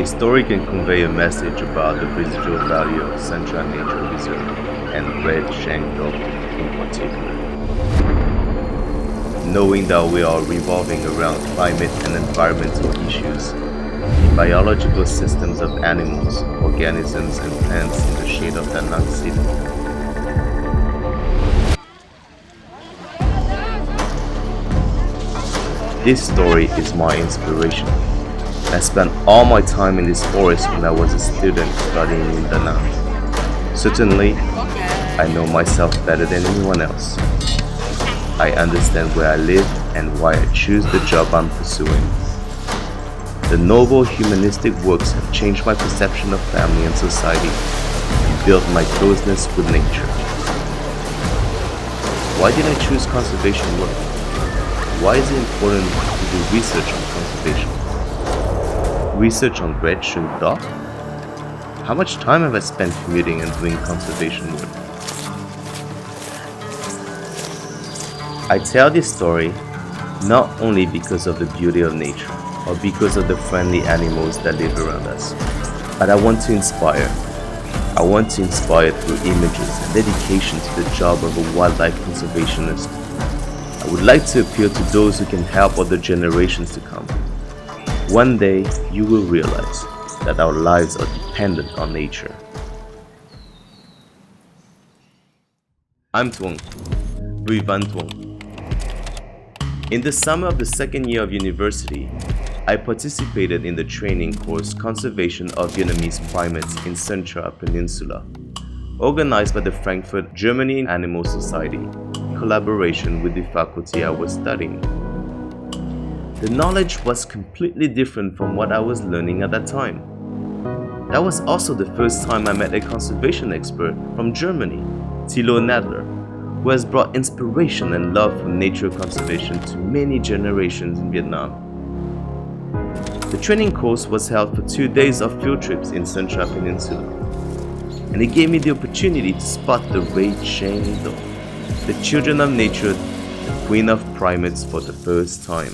story can convey a message about the residual value of Central Nature Reserve and Red Shangle in particular. Knowing that we are revolving around climate and environmental issues, the biological systems of animals, organisms, and plants in the shade of Da Nang City. This story is my inspiration. I spent all my time in this forest when I was a student studying in Da Nang. Certainly, I know myself better than anyone else. I understand where I live and why I choose the job I'm pursuing. The noble humanistic works have changed my perception of family and society and built my closeness with nature. Why did I choose conservation work? Why is it important to do research on conservation? Research on red shrimp dock? How much time have I spent commuting and doing conservation work? I tell this story not only because of the beauty of nature or because of the friendly animals that live around us, but I want to inspire. I want to inspire through images and dedication to the job of a wildlife conservationist. I would like to appeal to those who can help other generations to come. One day, you will realize that our lives are dependent on nature. I'm Tuong, Bui Van Tuong. In the summer of the second year of university, I participated in the training course Conservation of Vietnamese Primates in Sontra Peninsula, organized by the Frankfurt, Germany Animal Society, in collaboration with the faculty I was studying. The knowledge was completely different from what I was learning at that time. That was also the first time I met a conservation expert from Germany, Thilo Nadler, who has brought inspiration and love for nature conservation to many generations in Vietnam. The training course was held for 2 days of field trips in Central Peninsula, and it gave me the opportunity to spot the Red Shangle, the children of nature, the queen of primates, for the first time.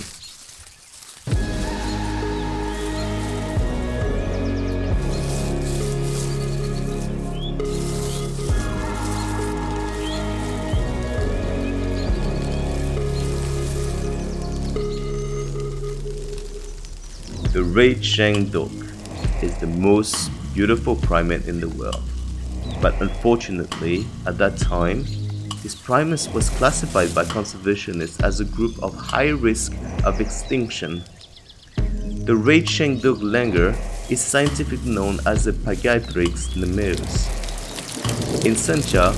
The Red Shangle is the most beautiful primate in the world, but unfortunately, at that time, this primate was classified by conservationists as a group of high risk of extinction. The Red Shangle langur is scientifically known as the Pagaithrix nemeus. In Sancha,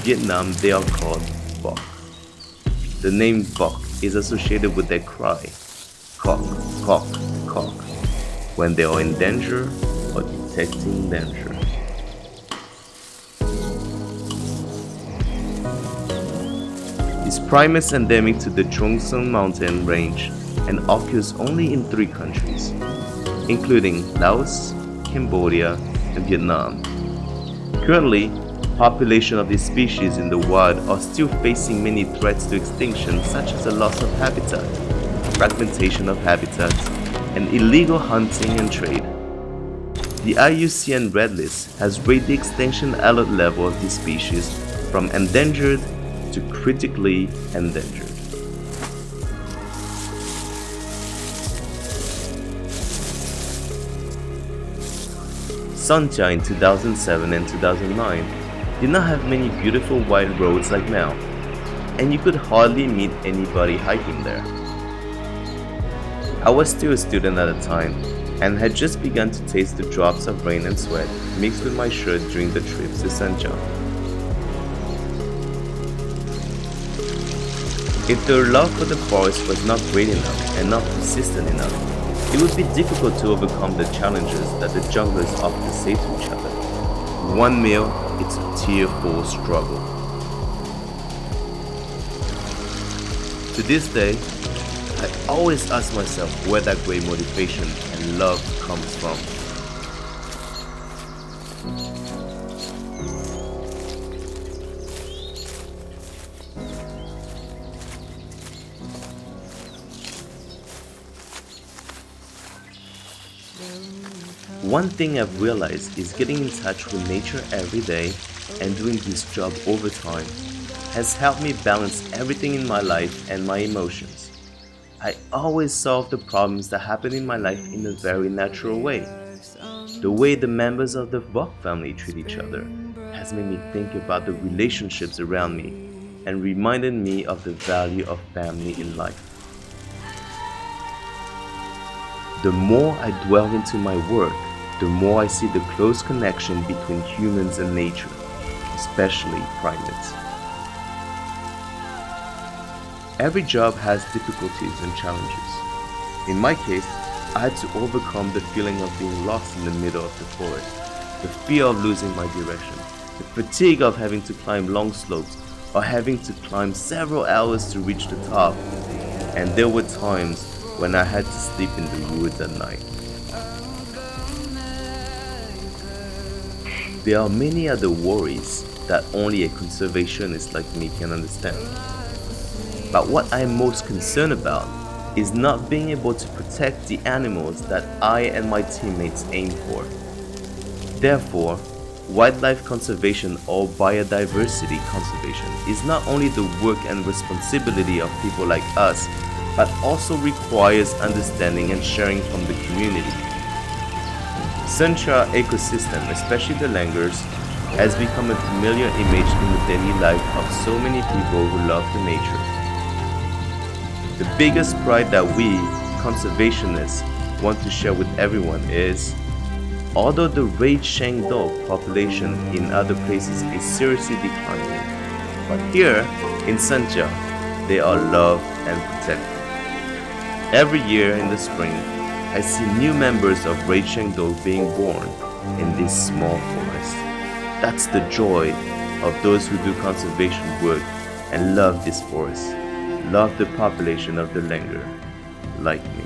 Vietnam, they are called bok. The name bok is associated with their cry, cock, cock, cock, when they are in danger or detecting danger. This primate is endemic to the Trong Son mountain range and occurs only in 3 countries, including Laos, Cambodia, and Vietnam. Currently, population of this species in the wild are still facing many threats to extinction, such as the loss of habitat, fragmentation of habitat, and illegal hunting and trade. The IUCN Red List has rated the extinction alert level of this species from endangered to critically endangered. Sancha in 2007 and 2009 did not have many beautiful wide roads like now, and you could hardly meet anybody hiking there. I was still a student at the time and had just begun to taste the drops of rain and sweat mixed with my shirt during the trips to Sancha. If their love for the forest was not great enough and not persistent enough, it would be difficult to overcome the challenges that the junglers often say to each other. One meal, it's a tearful struggle. To this day, I always ask myself where that great motivation and love comes from. One thing I've realized is getting in touch with nature every day and doing this job over time has helped me balance everything in my life and my emotions. I always solve the problems that happen in my life in a very natural way. The way the members of the Vok family treat each other has made me think about the relationships around me and reminded me of the value of family in life. The more I dwell into my work, the more I see the close connection between humans and nature, especially primates. Every job has difficulties and challenges. In my case, I had to overcome the feeling of being lost in the middle of the forest, the fear of losing my direction, the fatigue of having to climb long slopes or having to climb several hours to reach the top. And there were times when I had to sleep in the woods at night. There are many other worries that only a conservationist like me can understand. But what I am most concerned about is not being able to protect the animals that I and my teammates aim for. Therefore, wildlife conservation or biodiversity conservation is not only the work and responsibility of people like us, but also requires understanding and sharing from the community. Sontra ecosystem, especially the langurs, has become a familiar image in the daily life of so many people who love the nature. The biggest pride that we, conservationists, want to share with everyone is, although the red shang dog population in other places is seriously declining, but here in Sontra, they are loved and protected. Every year in the spring, I see new members of red shang dog being born in this small forest. That's the joy of those who do conservation work and love this forest, love the population of the langur, like me.